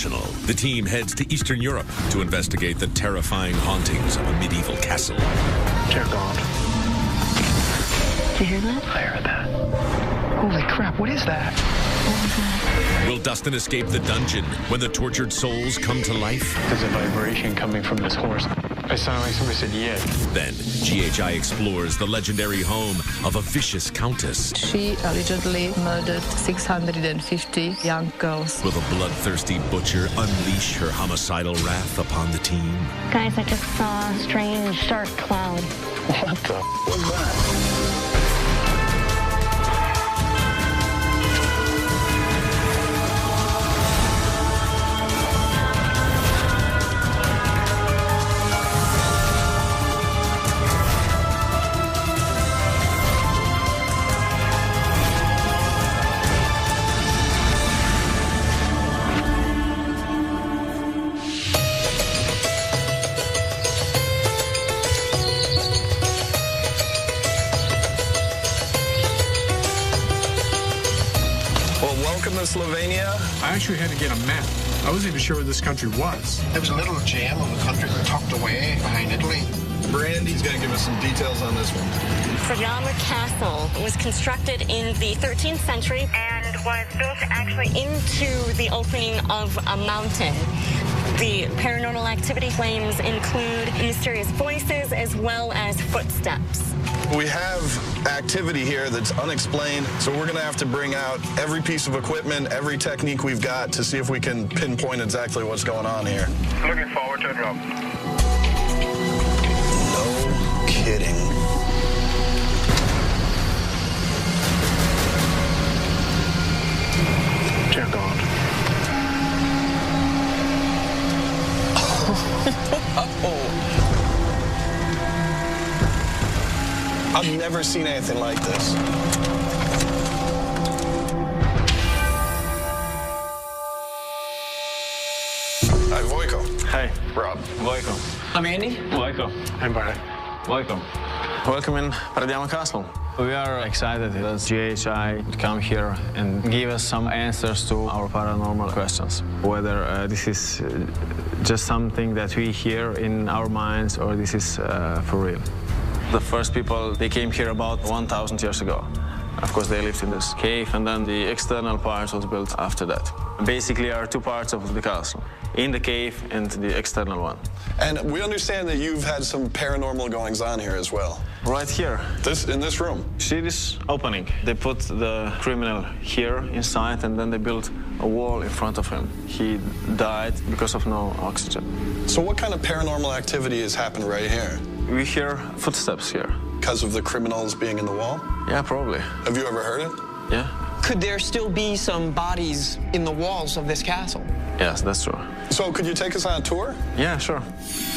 International, the team heads to Eastern Europe to investigate the terrifying hauntings of a medieval castle. Dear God. Did you hear that? I heard that. Holy crap, what is that? What was that? Will Dustin escape the dungeon when the tortured souls come to life? There's a vibration coming from this horse. It sounded like somebody said, yeah. Then, GHI explores the legendary home of a vicious countess. She allegedly murdered 650 young girls. Will the bloodthirsty butcher unleash her homicidal wrath upon the team? Guys, I just saw a strange dark cloud. What the was that? Welcome to Slovenia. I actually had to get a map. I wasn't even sure where this country was. There was a little gem of a country tucked away behind Italy. Brandy's going to give us some details on this one. Fragama Castle was constructed in the 13th century and was built actually into the opening of a mountain. The paranormal activity claims include mysterious voices as well as footsteps. We have activity here that's unexplained, so we're going to have to bring out every piece of equipment, every technique we've got to see if we can pinpoint exactly what's going on here. Looking forward to it, Rob. No kidding. Dear God. I've never seen anything like this. Hi, Vojko. Hey, Rob. Vojko. I'm Andy. Vojko. I'm Barry. Welcome. Welcome in Fragama Castle. We are excited that GHI would come here and give us some answers to our paranormal questions. Whether this is just something that we hear in our minds or this is for real. The first people, they came here about 1,000 years ago. Of course, they lived in this cave, and then the external part was built after that. Basically, there are two parts of the castle, in the cave and the external one. And we understand that you've had some paranormal goings-on here as well. Right here. In this room? See this opening? They put the criminal here inside, and then they built a wall in front of him. He died because of no oxygen. So what kind of paranormal activity has happened right here? We hear footsteps here. Because of the criminals being in the wall? Yeah, probably. Have you ever heard it? Yeah. Could there still be some bodies in the walls of this castle? Yes, that's true. So could you take us on a tour? Yeah, sure.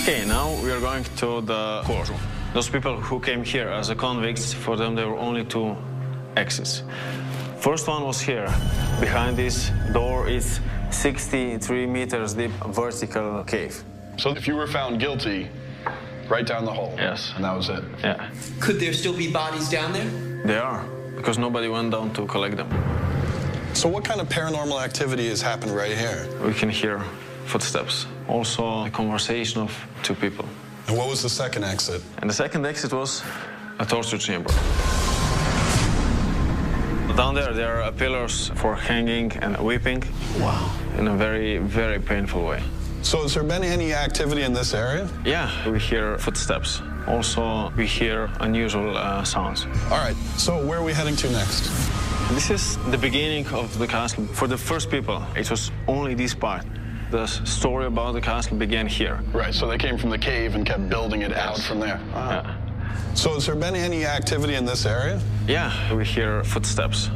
Okay, now we are going to the court. Those people who came here as a convicts, for them there were only two exits. First one was here. Behind this door is 63 meters deep vertical cave. So if you were found guilty, right down the hole? Yes. And that was it? Yeah. Could there still be bodies down there? They are, because nobody went down to collect them. So what kind of paranormal activity has happened right here? We can hear footsteps. Also a conversation of two people. And what was the second exit? And the second exit was a torture chamber. Down there are pillars for hanging and whipping. Wow. In a very, very painful way. So has there been any activity in this area? Yeah, we hear footsteps. Also, we hear unusual sounds. All right, so where are we heading to next? This is the beginning of the castle. For the first people, it was only this part. The story about the castle began here. Right, so they came from the cave and kept building it out from there. Wow. Yeah. So has there been any activity in this area? Yeah, we hear footsteps.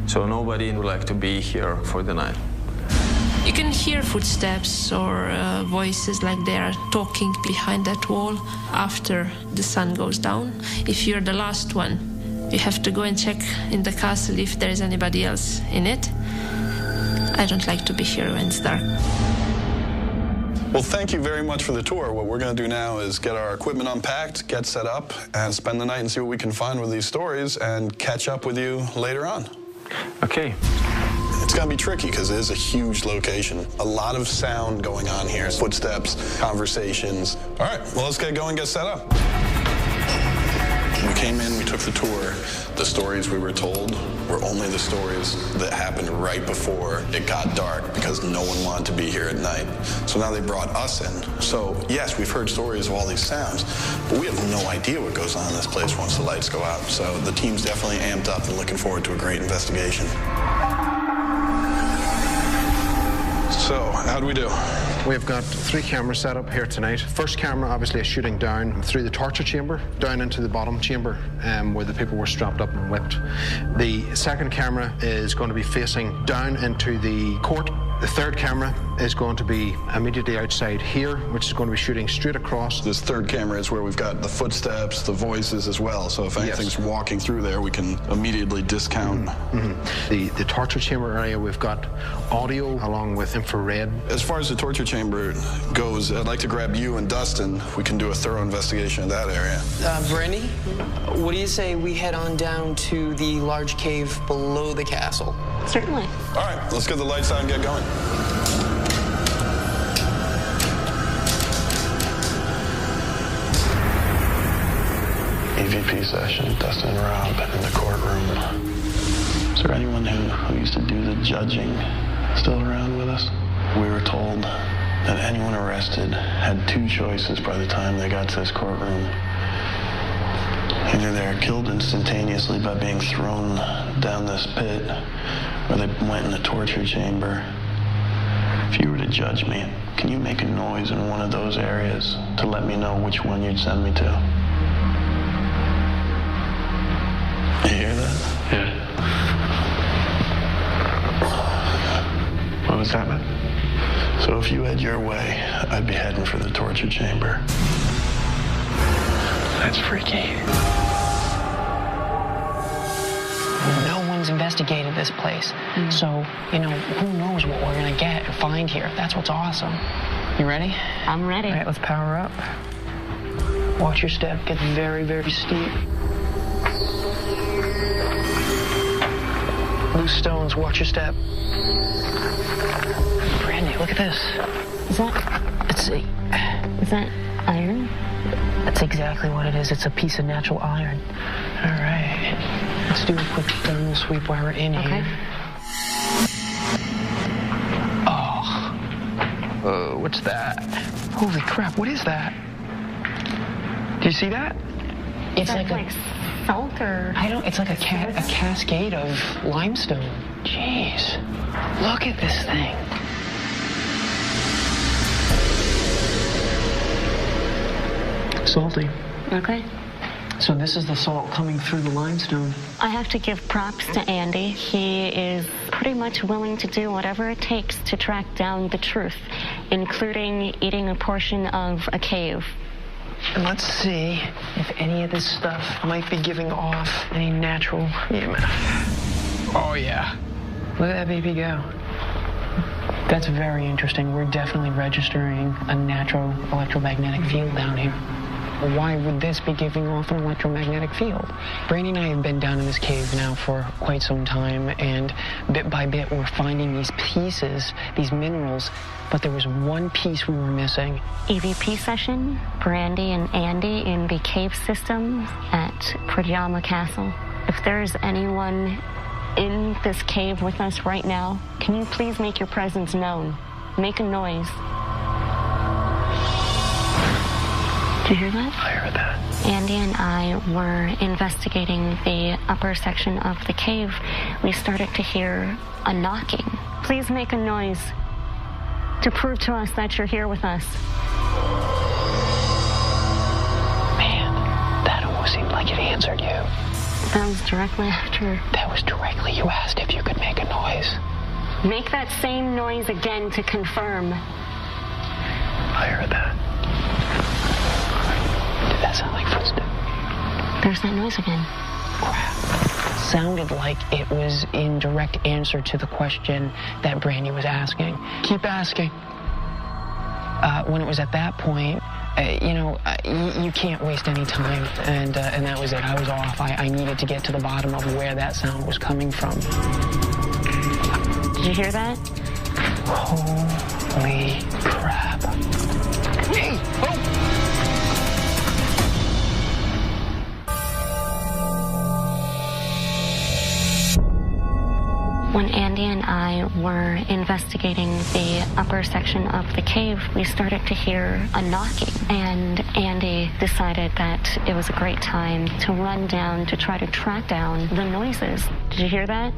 So nobody would like to be here for the night. You can hear footsteps or voices like they are talking behind that wall after the sun goes down. If you're the last one, you have to go and check in the castle if there is anybody else in it. I don't like to be here when it's dark. Well, thank you very much for the tour. What we're going to do now is get our equipment unpacked, get set up, and spend the night and see what we can find with these stories and catch up with you later on. Okay. It's going to be tricky because it is a huge location. A lot of sound going on here. Footsteps, conversations. All right, well, let's get going, get set up. We came in, we took the tour. The stories we were told were only the stories that happened right before it got dark because no one wanted to be here at night. So now they brought us in. So yes, we've heard stories of all these sounds, but we have no idea what goes on in this place once the lights go out. So the team's definitely amped up and looking forward to a great investigation. So, how'd we do? We've got 3 cameras set up here tonight. First camera obviously is shooting down through the torture chamber, down into the bottom chamber where the people were strapped up and whipped. The second camera is going to be facing down into the court. The third camera is going to be immediately outside here, which is going to be shooting straight across. This third camera is where we've got the footsteps, the voices as well. So if anything's walking through there, we can immediately discount. The torture chamber area, we've got audio along with infrared. As far as the torture chamber goes, I'd like to grab you and Dustin. We can do a thorough investigation of that area. Brandy, what do you say we head on down to the large cave below the castle? Certainly. All right, let's get the lights on and get going. EVP session, Dustin and Rob in the courtroom. Is there anyone who used to do the judging still around with us? We were told that anyone arrested had 2 choices by the time they got to this courtroom. Either they're killed instantaneously by being thrown down this pit, or they went in the torture chamber. If you were to judge me, can you make a noise in one of those areas to let me know which one you'd send me to? You hear that? Yeah. What was that, man? So if you had your way, I'd be heading for the torture chamber. That's freaky. No one's investigated this place. So, you know, who knows what we're going to get and find here. That's what's awesome. You ready? I'm ready. All right, let's power up. Watch your step. Gets very, very steep. Loose stones. Watch your step. Brandy, look at this. Is that... Let's see. Is that iron? That's exactly what it is. It's a piece of natural iron. All right. Let's do a quick thermal sweep while we're in here. Oh, what's that? Holy crap, what is that? Do you see that? It's like salt or... I don't, it's like a cascade of limestone. Jeez. Look at this thing. Salty. Okay. So this is the salt coming through the limestone. I have to give props to Andy. He is pretty much willing to do whatever it takes to track down the truth, including eating a portion of a cave. And let's see if any of this stuff might be giving off any natural EMF. Oh, yeah. Look at that baby go. That's very interesting. We're definitely registering a natural electromagnetic field down here. Why would this be giving off an electromagnetic field? Brandy and I have been down in this cave now for quite some time, and bit by bit we're finding these pieces, these minerals, but there was one piece we were missing. EVP session, Brandy and Andy in the cave system at Pradiyama Castle. If there's anyone in this cave with us right now, can you please make your presence known? Make a noise. Did you hear that? I heard that. Andy and I were investigating the upper section of the cave. We started to hear a knocking. Please make a noise to prove to us that you're here with us. Man, that almost seemed like it answered you. That was directly after. That was directly. You asked if you could make a noise. Make that same noise again to confirm. I heard that. Did that sound like footsteps? There's that noise again. Crap. Sounded like it was in direct answer to the question that Brandy was asking. Keep asking. When it was at that point, you can't waste any time, and that was it. I was off. I needed to get to the bottom of where that sound was coming from. Did you hear that? Holy crap. Hey! Oh! When Andy and I were investigating the upper section of the cave, we started to hear a knocking, and Andy decided that it was a great time to run down to try to track down the noises. Did you hear that?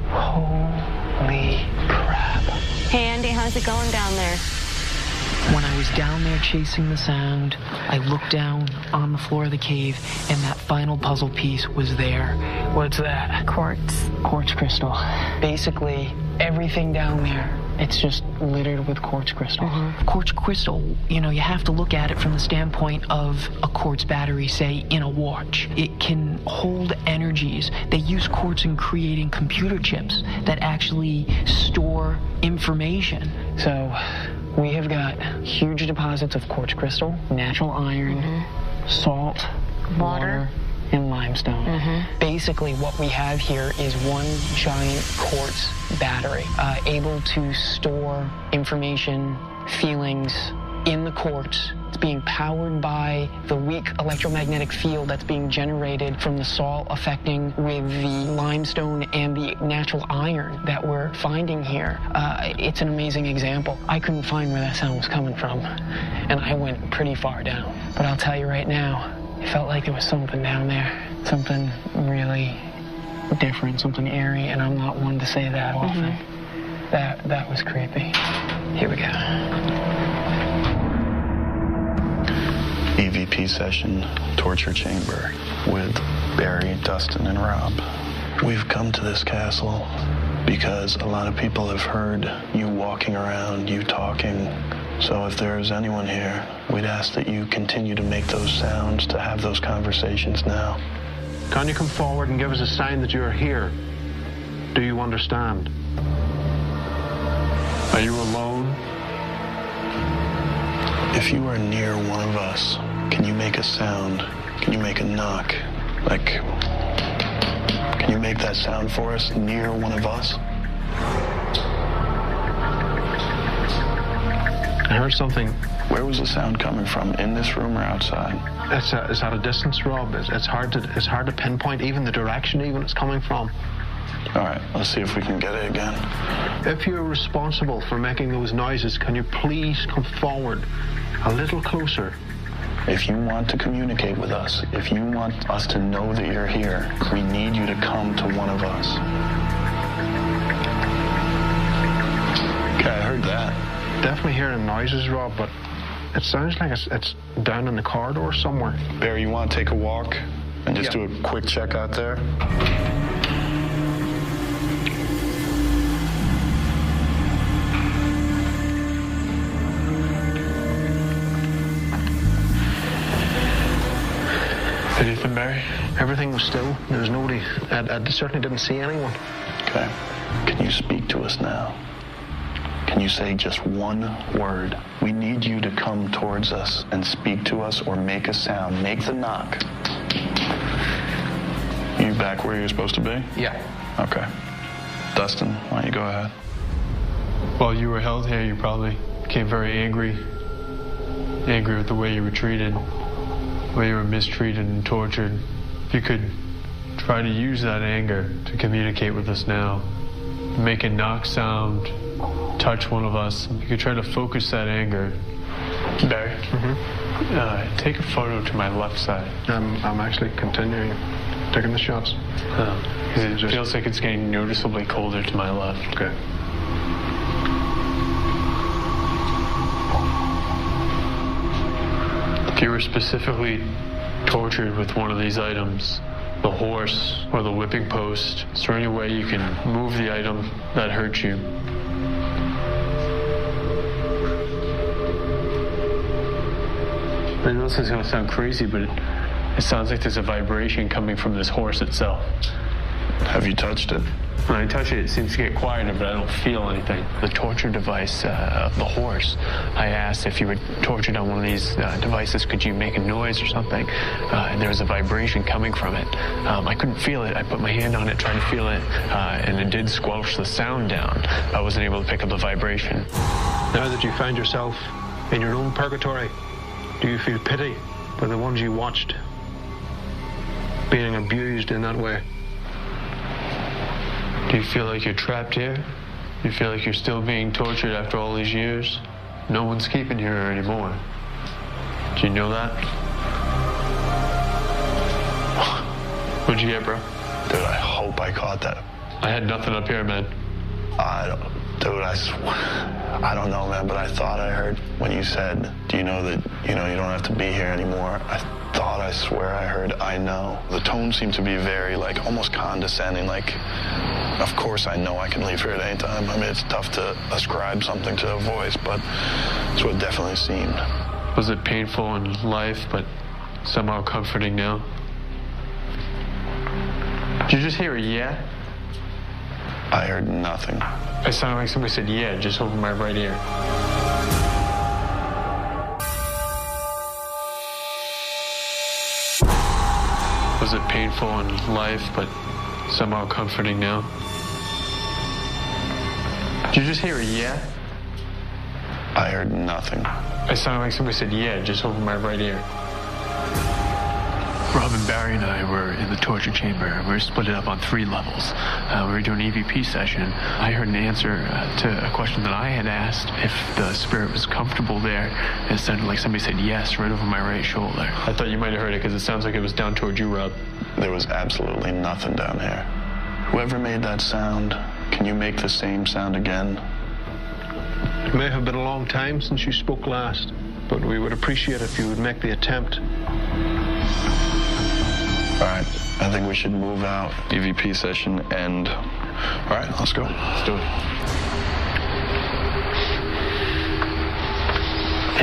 Holy crap. Hey Andy, how's it going down there? When I was down there chasing the sound, I looked down on the floor of the cave, and that final puzzle piece was there. What's that? Quartz. Quartz crystal. Basically, everything down there, it's just littered with quartz crystal. Quartz crystal, you have to look at it from the standpoint of a quartz battery, say, in a watch. It can hold energies. They use quartz in creating computer chips that actually store information. So we have got huge deposits of quartz crystal, natural iron, salt, water, and limestone. Basically, what we have here is one giant quartz battery, able to store information, feelings in the quartz. It's being powered by the weak electromagnetic field that's being generated from the salt affecting with the limestone and the natural iron that we're finding here. It's an amazing example. I couldn't find where that sound was coming from, and I went pretty far down. But I'll tell you right now, it felt like there was something down there, something really different, something eerie, and I'm not one to say that often. That was creepy. Here we go. EVP session, torture chamber with Barry, Dustin, and Rob. We've come to this castle because a lot of people have heard you walking around, you talking. So if there is anyone here, we'd ask that you continue to make those sounds, to have those conversations now. Can you come forward and give us a sign that you're here? Do you understand? Are you alone? If you are near one of us, can you make a sound? Can you make a knock? Like, can you make that sound for us near one of us? I heard something. Where was the sound coming from? In this room or outside? It's at a distance, Rob. It's hard to pinpoint even the direction it's coming from. All right, let's see if we can get it again. If you're responsible for making those noises, can you please come forward a little closer? If you want to communicate with us, if you want us to know that you're here, we need you to come to one of us. Okay, I heard that. Definitely hearing noises, Rob, but it sounds like it's down in the corridor somewhere. Barry, you want to take a walk and just do a quick check out there? Anything, Barry? Everything was still. There was nobody. I certainly didn't see anyone. Okay. Can you speak to us now? Can you say just one word? We need you to come towards us and speak to us or make a sound. Make the knock. You back where you're supposed to be? Yeah. Okay. Dustin, why don't you go ahead? While you were held here, you probably became very angry. Angry with the way you were treated, the way you were mistreated and tortured. If you could try to use that anger to communicate with us now, make a knock sound, touch one of us. You could try to focus that anger. Barry, take a photo to my left side. I'm actually continuing taking the shots. It feels like it's getting noticeably colder to my left. Okay. If you were specifically tortured with one of these items, the horse or the whipping post, is there any way you can move the item that hurt you? I know this is going to sound crazy, but it sounds like there's a vibration coming from this horse itself. Have you touched it? When I touch it, it seems to get quieter, but I don't feel anything. The torture device of the horse, I asked if you were tortured on one of these devices, could you make a noise or something? And there was a vibration coming from it. I couldn't feel it. I put my hand on it, tried to feel it, and it did squelch the sound down. I wasn't able to pick up the vibration. Now that you find yourself in your own purgatory, do you feel pity for the ones you watched being abused in that way? Do you feel like you're trapped here? Do you feel like you're still being tortured after all these years? No one's keeping you here anymore. Do you know that? What'd you get, bro? Dude, I hope I caught that. I had nothing up here, man. Dude, I don't know, man, but I thought I heard when you said, do you know that, you don't have to be here anymore? I swear I heard, I know. The tone seemed to be very, like, almost condescending, like, of course I know I can leave here at any time. I mean, it's tough to ascribe something to a voice, but that's what it definitely seemed. Was it painful in life, but somehow comforting now? Did you just hear a yeah? I heard nothing. It sounded like somebody said yeah, just over my right ear. Was it painful in life, but somehow comforting now? Did you just hear a yeah? I heard nothing. It sounded like somebody said yeah, just over my right ear. Robin, Barry, and I were in the torture chamber. We were split up on 3 levels. We were doing an EVP session. I heard an answer to a question that I had asked, if the spirit was comfortable there. It sounded like somebody said yes right over my right shoulder. I thought you might have heard it because it sounds like it was down toward you, Rob. There was absolutely nothing down here. Whoever made that sound, can you make the same sound again? It may have been a long time since you spoke last, but we would appreciate if you would make the attempt. All right, I think we should move out. EVP session end. All right, let's go. Let's do it.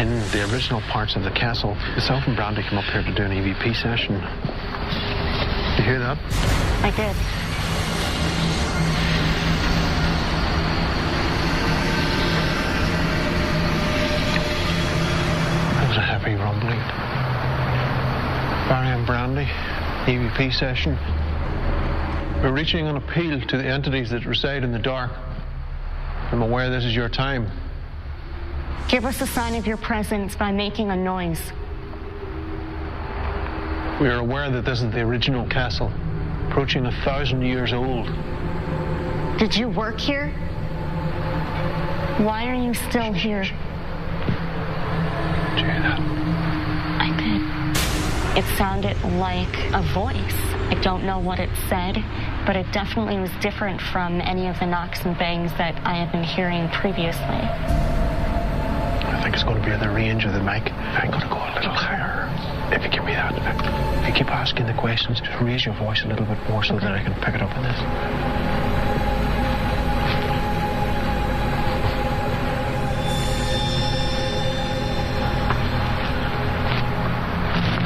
In the original parts of the castle, myself and Brandy came up here to do an EVP session. Did you hear that? I did. That was a heavy rumbling. Barry and Brandy, EVP session. We're reaching an appeal to the entities that reside in the dark. I'm aware this is your time. Give us a sign of your presence by making a noise. We are aware that this is the original castle, approaching 1,000 years old. Did you work here? Why are you still here? Did you hear that? I did. It sounded like a voice. I don't know what it said, but it definitely was different from any of the knocks and bangs that I had been hearing previously. I think it's going to be in the range of the mic. I'm going to go a little higher. If you give me that. If you keep asking the questions, just raise your voice a little bit more so that I can pick it up in this.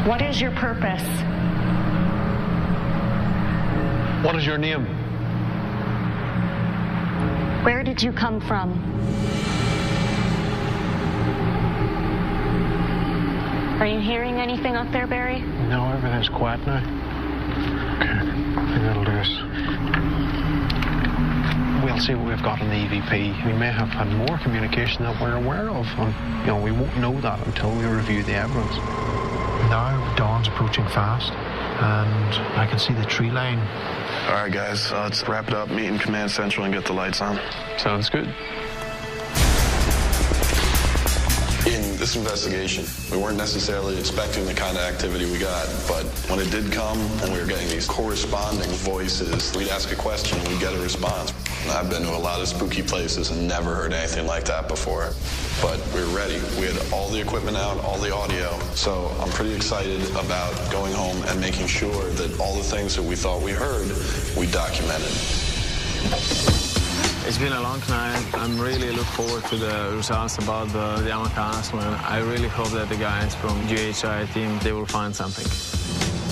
What is your purpose? What is your name? Where did you come from? Are you hearing anything up there, Barry? No, everything's quiet now. Okay, I think that'll do us. We'll see what we've got in the EVP. We may have had more communication that we're aware of, and we won't know that until we review the evidence. Now, dawn's approaching fast, and I can see the tree line. All right, guys, let's wrap it up, meet in Command Central, and get the lights on. Sounds good. In this investigation, we weren't necessarily expecting the kind of activity we got, but when it did come and we were getting these corresponding voices, we'd ask a question and we'd get a response. And I've been to a lot of spooky places and never heard anything like that before. But we were ready. We had all the equipment out, all the audio. So I'm pretty excited about going home and making sure that all the things that we thought we heard, we documented. It's been a long night. I'm really looking forward to the results about the Diamond Castle, and I really hope that the guys from GHI team, they will find something.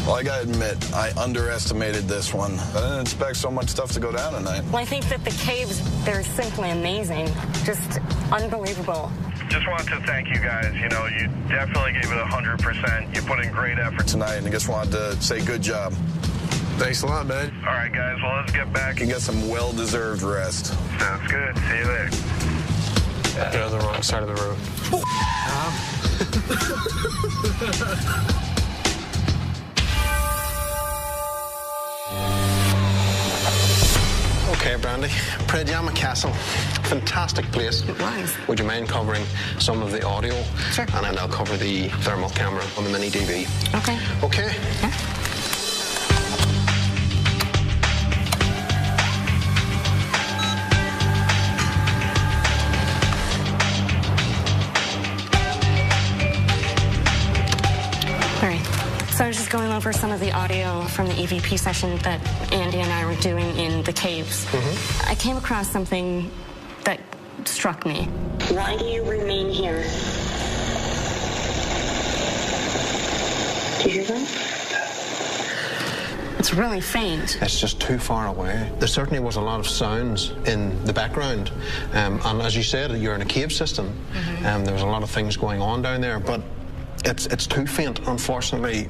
Well, I gotta admit, I underestimated this one. I didn't expect so much stuff to go down tonight. Well, I think that the caves, they're simply amazing. Just unbelievable. Just wanted to thank you guys. You know, you definitely gave it 100%. You put in great effort Tonight, and I just wanted to say good job. Thanks a lot, man. All right, guys, well, let's get back and get some well-deserved rest. Sounds good. See you there. You're on the wrong side of the road. Okay, Brandy. Predjama Castle. Fantastic place. It was. Would you mind covering some of the audio? Sure. And then I'll cover the thermal camera on the mini DV. Okay. Okay? Yeah. So I was just going over some of the audio from the EVP session that Andy and I were doing in the caves. I came across something that struck me. Why do you remain here? Do you hear that? It's really faint. It's just too far away. There certainly was a lot of sounds in the background. And as you said, you're in a cave system. There was a lot of things going on down there, but it's too faint, unfortunately.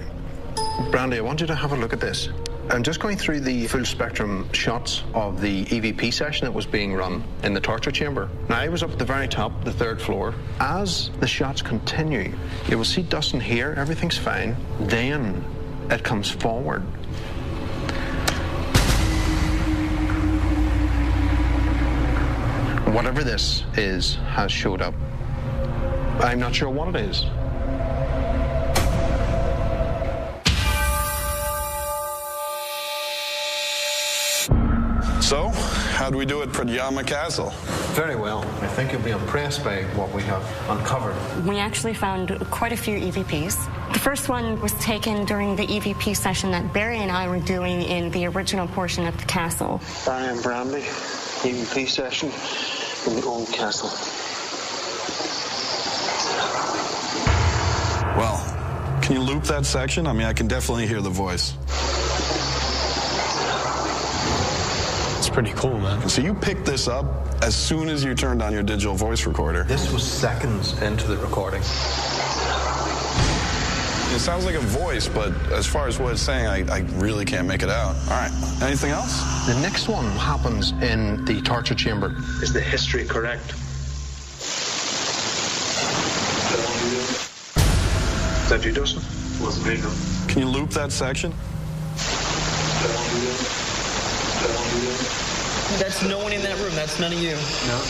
Brandy, I want you to have a look at this. I'm just going through the full spectrum shots of the EVP session that was being run in the torture chamber. Now, I was up at the very top, the 3rd floor. As the shots continue, you will see Dustin here, everything's fine. Then it comes forward. Whatever this is has showed up. I'm not sure what it is. So, how do we do at Predjama Castle? Very well. I think you'll be impressed by what we have uncovered. We actually found quite a few EVPs. The first one was taken during the EVP session that Barry and I were doing in the original portion of the castle. Barry and Brandy, EVP session in the old castle. Well, can you loop that section? I mean, I can definitely hear the voice. Pretty cool, man. So you picked this up as soon as you turned on your digital voice recorder. This was seconds into the recording. It sounds like a voice, but as far as what it's saying, I really can't make it out. All right, anything else? The next one happens in the torture chamber. Is the history correct? Is that you, Dustin? Can you loop that section? That's no one in that room. That's none of you. No.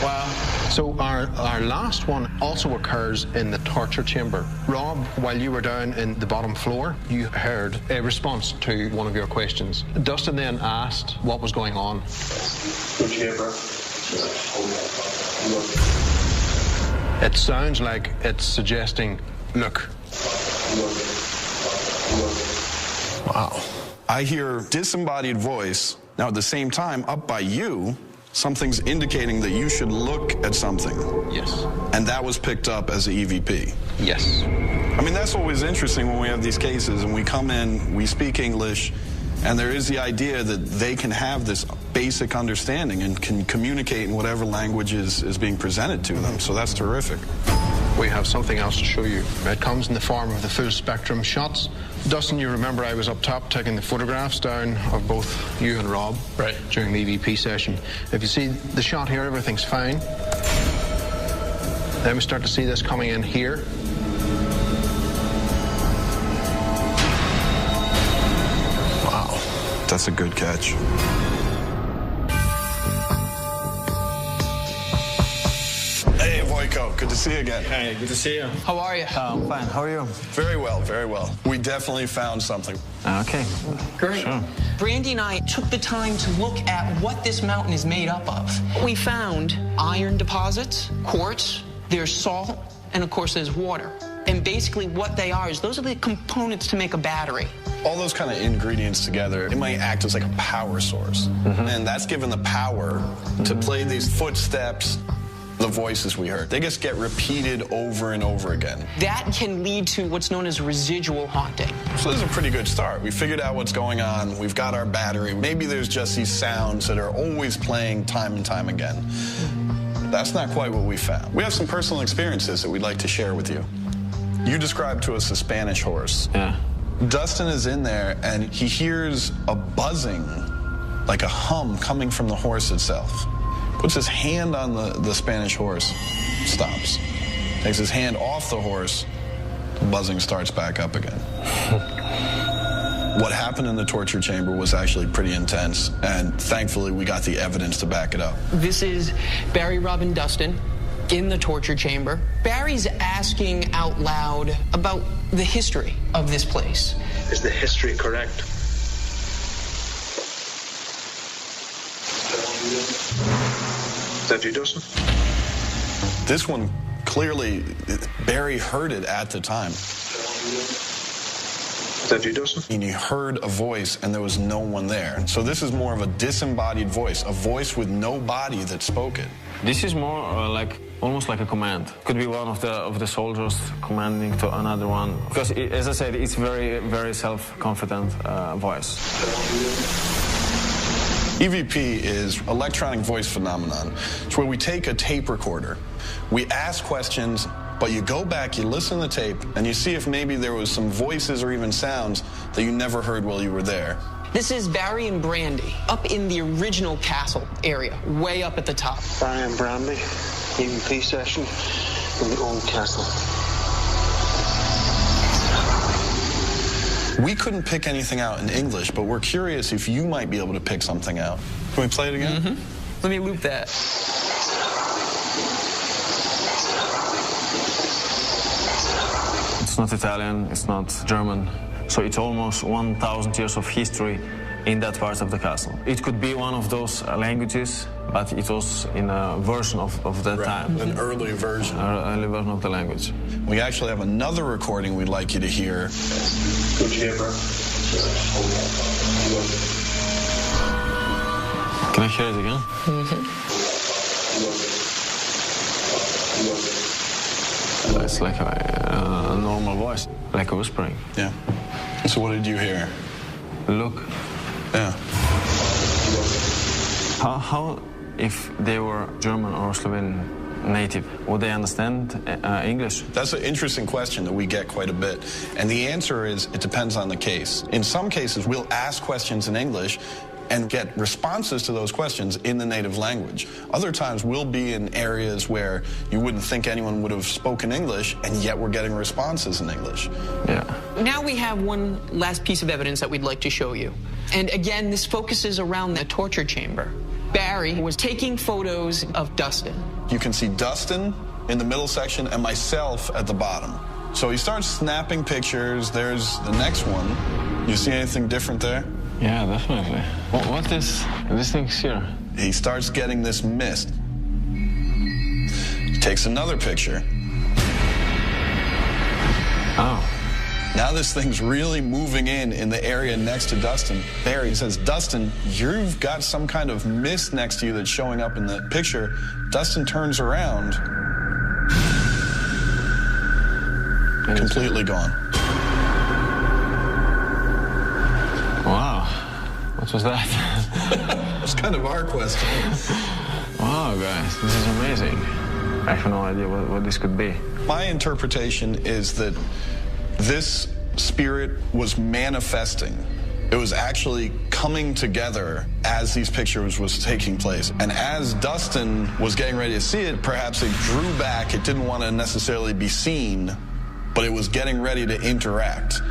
Wow. So our last one also occurs in the torture chamber. Rob, while you were down in the bottom floor, you heard a response to one of your questions. Dustin then asked what was going on. It sounds like it's suggesting, look. Wow. I hear disembodied voice. Now, at the same time, up by you, something's indicating that you should look at something. Yes. And that was picked up as an EVP. Yes. I mean, that's always interesting when we have these cases and we come in, we speak English, and there is the idea that they can have this basic understanding and can communicate in whatever language is being presented to them. So that's terrific. We have something else to show you. It comes in the form of the full spectrum shots. Dustin, you remember I was up top taking the photographs down of both you and Rob during the EVP session. If you see the shot here, everything's fine. Then we start to see this coming in here. Wow, that's a good catch. Hey, Voiko, good to see you again. Hey, good to see you. How are you? I'm fine. How are you? Very well, very well. We definitely found something. Okay. Great. Sure. Brandy and I took the time to look at what this mountain is made up of. We found iron deposits, quartz, there's salt, and of course there's water. And basically what they are is those are the components to make a battery. All those kind of ingredients together, it might act as like a power source. And that's given the power to play these footsteps the voices we heard. They just get repeated over and over again. That can lead to what's known as residual haunting. So this is a pretty good start. We figured out what's going on. We've got our battery. Maybe there's just these sounds that are always playing time and time again. That's not quite what we found. We have some personal experiences that we'd like to share with you. You described to us a Spanish horse. Yeah. Dustin is in there and he hears a buzzing, like a hum coming from the horse itself. Puts his hand on the Spanish horse, stops. Takes his hand off the horse, the buzzing starts back up again. What happened in the torture chamber was actually pretty intense, and thankfully we got the evidence to back it up. This is Barry, Robin, Dustin in the torture chamber. Barry's asking out loud about the history of this place. Is the history correct? Is that you, Dustin? This one, clearly, Barry heard it at the time. Is that you, Dustin? And he heard a voice and there was no one there. So this is more of a disembodied voice, a voice with no body that spoke it. This is more almost like a command. Could be one of the soldiers commanding to another one. Because, as I said, it's very, very self-confident voice. EVP is electronic voice phenomenon. It's where we take a tape recorder, we ask questions, but you go back, you listen to the tape, and you see if maybe there was some voices or even sounds that you never heard while you were there. This is Barry and Brandy up in the original castle area, way up at the top. Barry and Brandy, EVP session in the old castle. We couldn't pick anything out in English, but we're curious if you might be able to pick something out. Can we play it again? Mm-hmm. Let me loop that. It's not Italian, it's not German, so it's almost 1,000 years of history in that part of the castle. It could be one of those languages, but it was in a version of that time. An early version. Early version of the language. We actually have another recording we'd like you to hear. Good to hear, bro. Can I hear it again? Mm-hmm. It's like a normal voice, like a whispering. Yeah. So what did you hear? Look. Yeah. How if they were German or Slovenian native, would they understand English? That's an interesting question that we get quite a bit. And the answer is, it depends on the case. In some cases, we'll ask questions in English and get responses to those questions in the native language. Other times, we'll be in areas where you wouldn't think anyone would have spoken English, and yet we're getting responses in English. Yeah. Now we have one last piece of evidence that we'd like to show you. And again, this focuses around the torture chamber. Barry was taking photos of Dustin. You can see Dustin in the middle section and myself at the bottom. So he starts snapping pictures. There's the next one. You see anything different there? Yeah, definitely. What is this thing here? He starts getting this mist. He takes another picture. Oh. Now this thing's really moving in the area next to Dustin. Barry says, Dustin, you've got some kind of mist next to you that's showing up in the picture. Dustin turns around. Completely gone. Wow. What was that? It's kind of our question. Wow, guys, this is amazing. I have no idea what this could be. My interpretation is that this spirit was manifesting. It was actually coming together as these pictures was taking place. And as Dustin was getting ready to see it, perhaps it drew back. It didn't want to necessarily be seen, but it was getting ready to interact.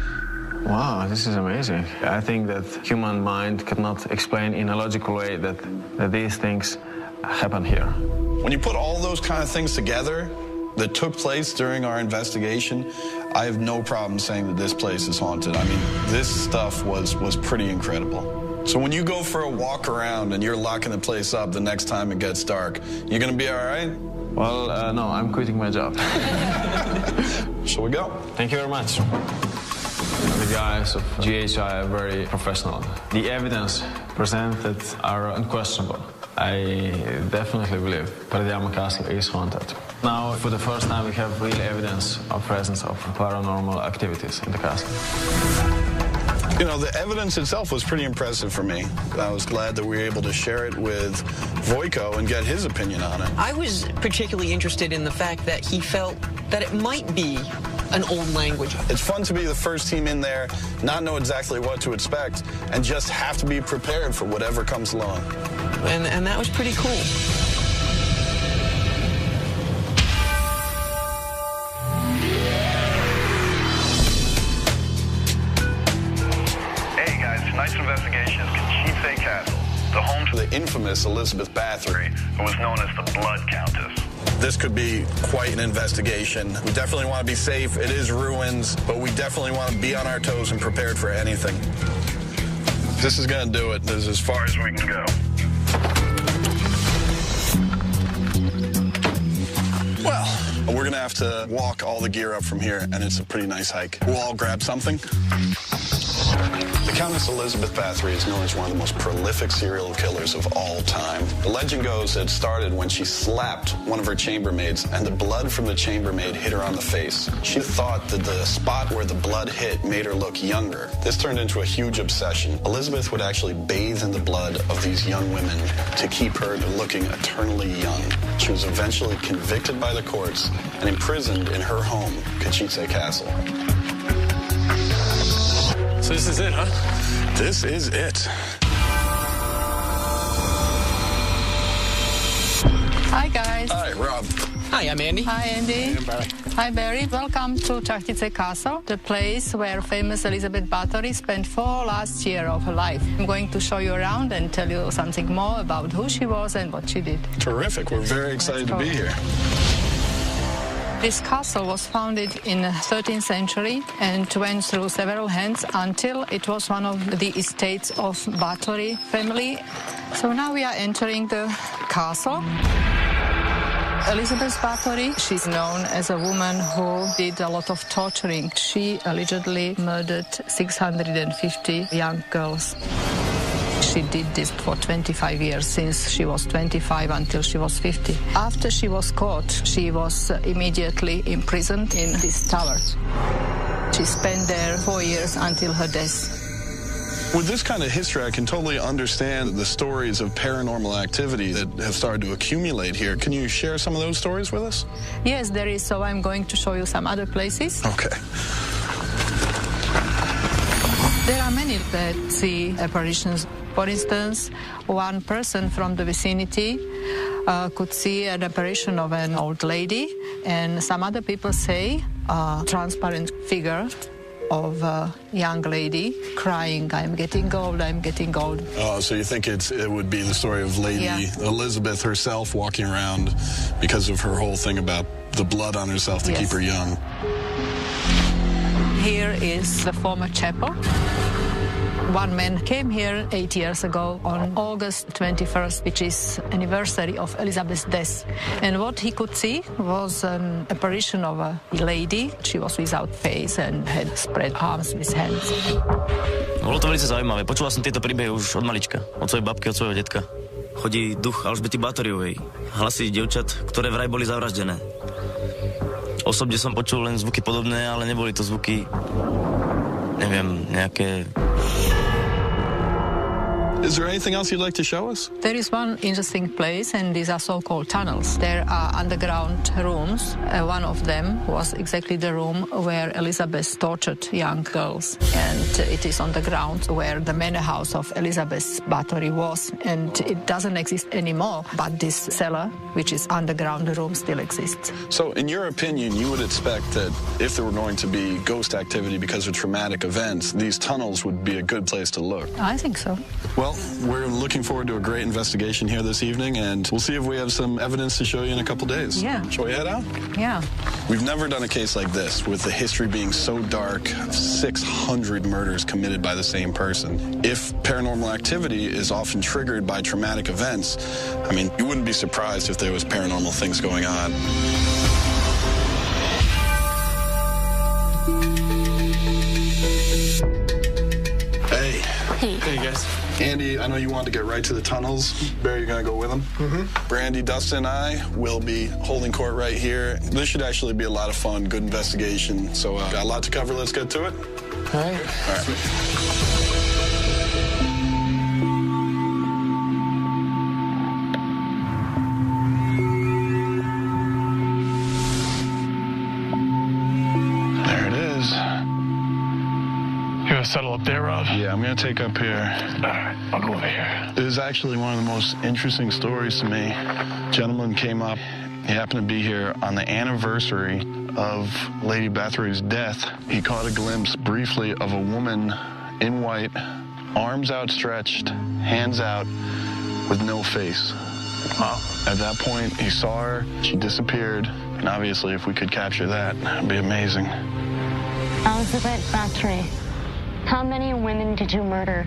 Wow, this is amazing. I think that human mind cannot explain in a logical way that these things happen here. When you put all those kind of things together that took place during our investigation, I have no problem saying that this place is haunted. I mean, this stuff was pretty incredible. So when you go for a walk around and you're locking the place up the next time it gets dark, you gonna be all right? Well, no, I'm quitting my job. Shall we go? Thank you very much. The guys of GHI are very professional. The evidence presented are unquestionable. I definitely believe Pradiyama Castle is haunted. Now, for the first time, we have real evidence of presence of paranormal activities in the castle. You know, the evidence itself was pretty impressive for me. I was glad that we were able to share it with Vojko and get his opinion on it. I was particularly interested in the fact that he felt that it might be an old language. It's fun to be the first team in there, not know exactly what to expect, and just have to be prepared for whatever comes along. And that was pretty cool. Tonight's investigation is Conchite Castle, the home to the infamous Elizabeth Bathory, who was known as the Blood Countess. This could be quite an investigation. We definitely want to be safe. It is ruins, but we definitely want to be on our toes and prepared for anything. This is going to do it. This is as far as we can go. Well, we're going to have to walk all the gear up from here, and it's a pretty nice hike. We'll all grab something. The Countess Elizabeth Bathory is known as one of the most prolific serial killers of all time. The legend goes that it started when she slapped one of her chambermaids and the blood from the chambermaid hit her on the face. She thought that the spot where the blood hit made her look younger. This turned into a huge obsession. Elizabeth would actually bathe in the blood of these young women to keep her looking eternally young. She was eventually convicted by the courts and imprisoned in her home, Conchite Castle. So this is it, huh? This is it. Hi, guys. Hi, Rob. Hi, I'm Andy. Hi, Andy. Hi, Barry. Welcome to Čachtice Castle, the place where famous Elizabeth Bathory spent 4 last years of her life. I'm going to show you around and tell you something more about who she was and what she did. Terrific. We're very excited to be here. This castle was founded in the 13th century and went through several hands until it was one of the estates of Bathory family. So now we are entering the castle. Elizabeth Bathory, she's known as a woman who did a lot of torturing. She allegedly murdered 650 young girls. She did this for 25 years, since she was 25 until she was 50. After she was caught, she was immediately imprisoned in this tower. She spent there 4 years until her death. With this kind of history, I can totally understand the stories of paranormal activity that have started to accumulate here. Can you share some of those stories with us? Yes, there is, so I'm going to show you some other places. Okay. There are many that see apparitions. For instance, one person from the vicinity could see an apparition of an old lady, and some other people say a transparent figure of a young lady crying, "I'm getting old, I'm getting old." Oh, so you think it would be the story of Lady Elizabeth herself walking around because of her whole thing about the blood on herself to keep her young. Here is the former chapel. One man came here 8 years ago on August 21st, which is anniversary of Elizabeth's death. And what he could see was an apparition of a lady. She was without face and had spread arms with hands. Bolo to veľmi zaujímavé. Počula som tieto príbehy už od malička, od svojej babky, od svojho detka. Chodí duch Alžbety Bathoryovej, hlasy dievčat, ktoré vraj boli zavraždené. Osobne som počul len zvuky podobné, ale neboli to zvuky, neviem, nejaké... Is there anything else you'd like to show us? There is one interesting place, and these are so-called tunnels. There are underground rooms. One of them was exactly the room where Elizabeth tortured young girls. And it is on the ground where the manor house of Elizabeth Bathory was. And it doesn't exist anymore, but this cellar, which is underground room, still exists. So, in your opinion, you would expect that if there were going to be ghost activity because of traumatic events, these tunnels would be a good place to look? I think so. Well, we're looking forward to a great investigation here this evening, and we'll see if we have some evidence to show you in a couple days. Yeah. Shall we head out? Yeah. We've never done a case like this, with the history being so dark, 600 murders committed by the same person. If paranormal activity is often triggered by traumatic events, I mean, you wouldn't be surprised if there was paranormal things going on. Hey. Hey. Hey, guys. Andy, I know you wanted to get right to the tunnels. Barry, you're going to go with him? Mm-hmm. Brandy, Dustin, and I will be holding court right here. This should actually be a lot of fun, good investigation. So, got a lot to cover. Let's get to it. All right. All right. Settle up there, Rob? Yeah, I'm going to take up here. All right, I'll go over here. This is actually one of the most interesting stories to me. A gentleman came up. He happened to be here on the anniversary of Lady Bathory's death. He caught a glimpse briefly of a woman in white, arms outstretched, hands out, with no face. Wow. At that point, he saw her. She disappeared. And obviously, if we could capture that, it'd be amazing. Elizabeth Bathory. How many women did you murder?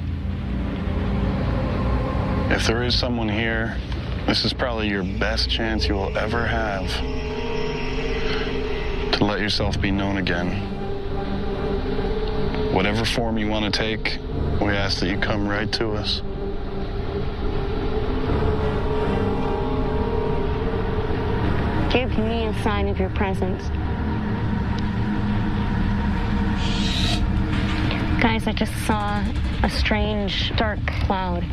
If there is someone here, this is probably your best chance you will ever have to let yourself be known again. Whatever form you want to take, we ask that you come right to us. Give me a sign of your presence. Guys, I just saw a strange, dark cloud.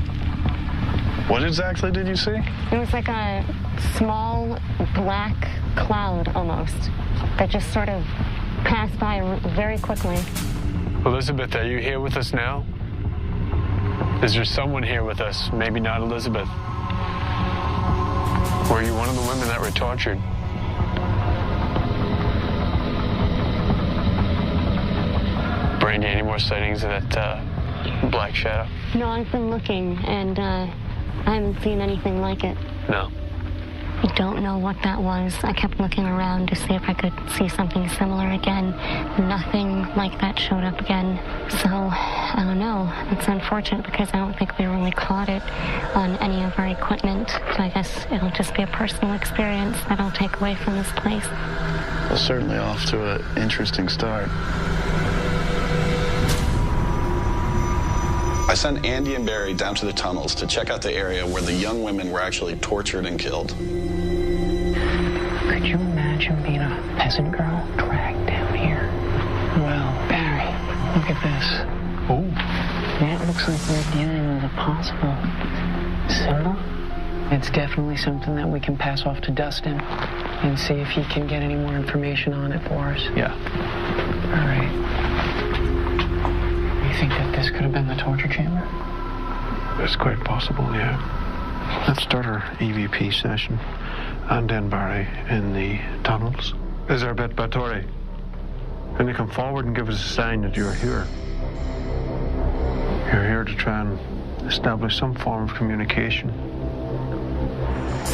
What exactly did you see? It was like a small, black cloud, almost, that just sort of passed by very quickly. Elizabeth, are you here with us now? Is there someone here with us? Maybe not Elizabeth. Were you one of the women that were tortured? Brandy, any more sightings of that black shadow? No, I've been looking, and I haven't seen anything like it. No. I don't know what that was. I kept looking around to see if I could see something similar again. Nothing like that showed up again. So, I don't know. It's unfortunate because I don't think we really caught it on any of our equipment. So I guess it'll just be a personal experience that I'll take away from this place. Well, certainly off to an interesting start. I sent Andy and Barry down to the tunnels to check out the area where the young women were actually tortured and killed. Could you imagine being a peasant girl dragged down here? Well, Barry, look at this. Oh. That looks like we're dealing with a possible symbol. It's definitely something that we can pass off to Dustin and see if he can get any more information on it for us. Yeah. All right. You think that this could have been the torture chamber? It's quite possible, yeah. Let's start our EVP session. And then Barry in the tunnels. Elizabeth Bathory, can you come forward and give us a sign that you're here? You're here to try and establish some form of communication.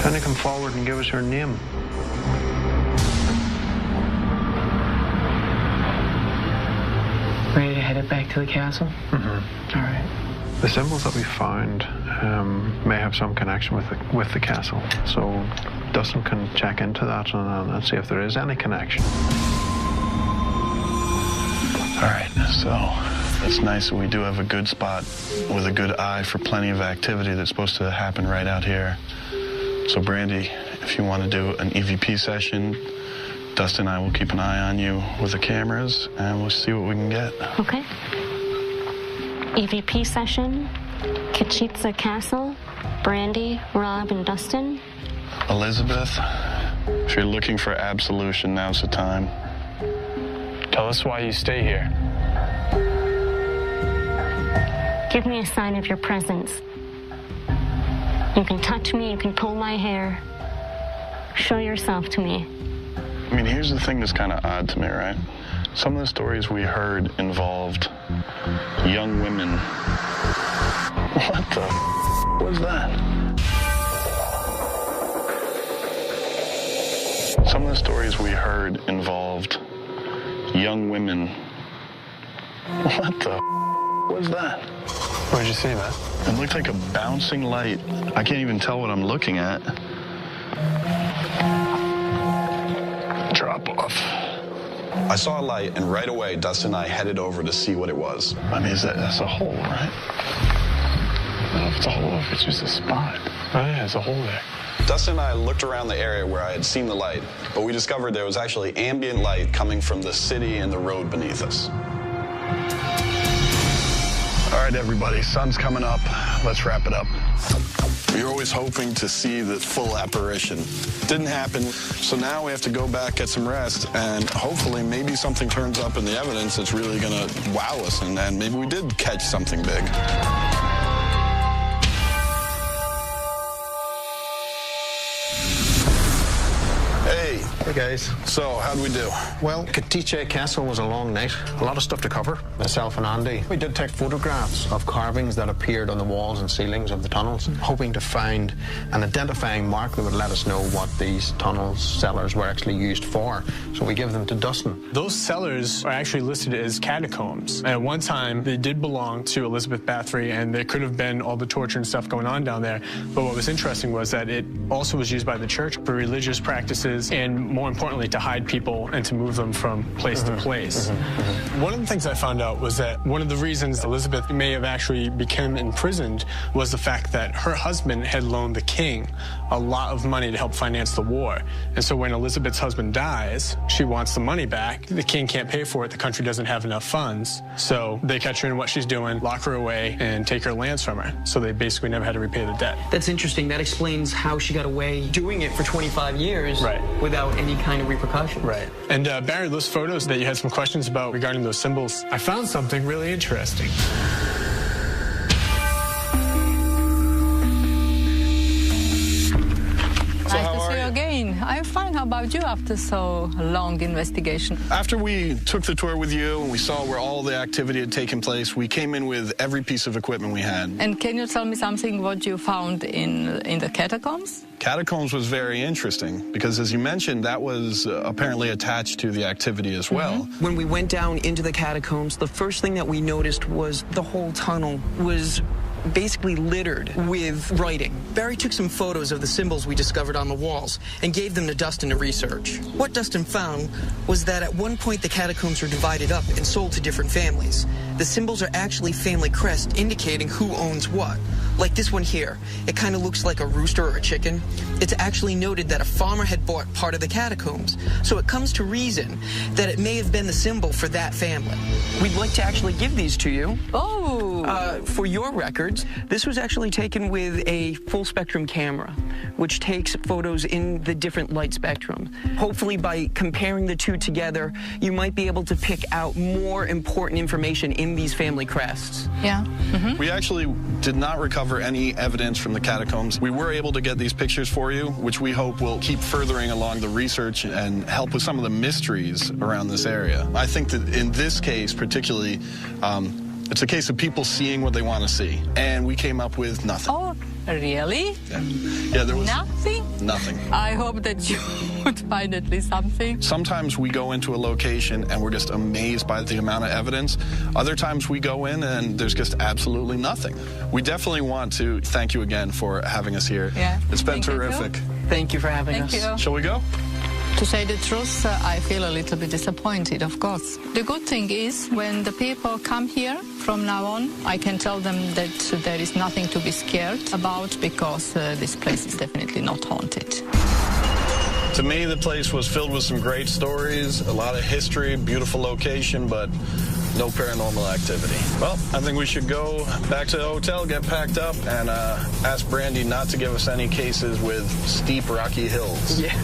Can you come forward and give us your name? Ready to head it back to the castle? Mm-hmm. All right. The symbols that we found may have some connection with the castle. So Dustin can check into that and see if there is any connection. All right, so it's nice that we do have a good spot with a good eye for plenty of activity that's supposed to happen right out here. So Brandy, if you want to do an EVP session, Dustin and I will keep an eye on you with the cameras, and we'll see what we can get. Okay. EVP session, Kachitsa Castle, Brandy, Rob, and Dustin. Elizabeth, if you're looking for absolution, now's the time. Tell us why you stay here. Give me a sign of your presence. You can touch me, you can pull my hair. Show yourself to me. I mean, here's the thing that's kind of odd to me, right? Some of the stories we heard involved young women. What the was that? Some of the stories we heard involved young women. What the was that? Where'd you see that? It looked like a bouncing light. I can't even tell what I'm looking at. Drop off. I saw a light, and right away, Dustin and I headed over to see what it was. I mean, that's a hole, right? if it's a hole or if it's just a spot. Oh, yeah, it's a hole there. Dustin and I looked around the area where I had seen the light, but we discovered there was actually ambient light coming from the city and the road beneath us. All right, everybody, sun's coming up. Let's wrap it up. You're always hoping to see the full apparition. Didn't happen, so now we have to go back, get some rest, and hopefully maybe something turns up in the evidence that's really gonna wow us, and then maybe we did catch something big. Hey guys. So, how'd we do? Well, Katiche Castle was a long night. A lot of stuff to cover. Myself and Andy. We did take photographs of carvings that appeared on the walls and ceilings of the tunnels, hoping to find an identifying mark that would let us know what these tunnels, cellars were actually used for. So we give them to Dustin. Those cellars are actually listed as catacombs. And at one time, they did belong to Elizabeth Bathory, and there could have been all the torture and stuff going on down there. But what was interesting was that it also was used by the church for religious practices and, more importantly, to hide people and to move them from place to place. One of the things I found out was that one of the reasons Elizabeth may have actually become imprisoned was the fact that her husband had loaned the king a lot of money to help finance the war. And so when Elizabeth's husband dies, she wants the money back. The king can't pay for it. The country doesn't have enough funds. So they catch her in what she's doing, lock her away, and take her lands from her. So they basically never had to repay the debt. That's interesting. That explains how she got away doing it for 25 years without any kind of repercussions. Right. And Barry, those photos that you had some questions about regarding those symbols, I found something really interesting. Nice to see you again. I'm fine. How about you after so long investigation? After we took the tour with you and we saw where all the activity had taken place, we came in with every piece of equipment we had. And can you tell me something what you found in the catacombs? Catacombs was very interesting because, as you mentioned, that was apparently attached to the activity as well. When we went down into the catacombs, the first thing that we noticed was the whole tunnel was basically littered with writing. Barry took some photos of the symbols we discovered on the walls and gave them to Dustin to research. What Dustin found was that at one point the catacombs were divided up and sold to different families. The symbols are actually family crests indicating who owns what. Like this one here. It kind of looks like a rooster or a chicken. It's actually noted that a farmer had bought part of the catacombs, so it comes to reason that it may have been the symbol for that family. We'd like to actually give these to you. For your records. This was actually taken with a full spectrum camera, which takes photos in the different light spectrum. Hopefully by comparing the two together, you might be able to pick out more important information in these family crests. Yeah. We actually did not recover any evidence from the catacombs. We were able to get these pictures for you, which we hope will keep furthering along the research and help with some of the mysteries around this area. I think that in this case particularly, it's a case of people seeing what they want to see. And we came up with nothing. Oh, really? Yeah, there was nothing? Nothing. I hope that you would find at least something. Sometimes we go into a location and we're just amazed by the amount of evidence. Other times we go in and there's just absolutely nothing. We definitely want to thank you again for having us here. Yeah. It's been terrific. Thank you for having us. Thank you. Shall we go? To say the truth, I feel a little bit disappointed, of course. The good thing is, when the people come here from now on, I can tell them that there is nothing to be scared about because this place is definitely not haunted. To me, the place was filled with some great stories, a lot of history, beautiful location, but no paranormal activity. Well, I think we should go back to the hotel, get packed up, and ask Brandy not to give us any cases with steep, rocky hills. Yeah.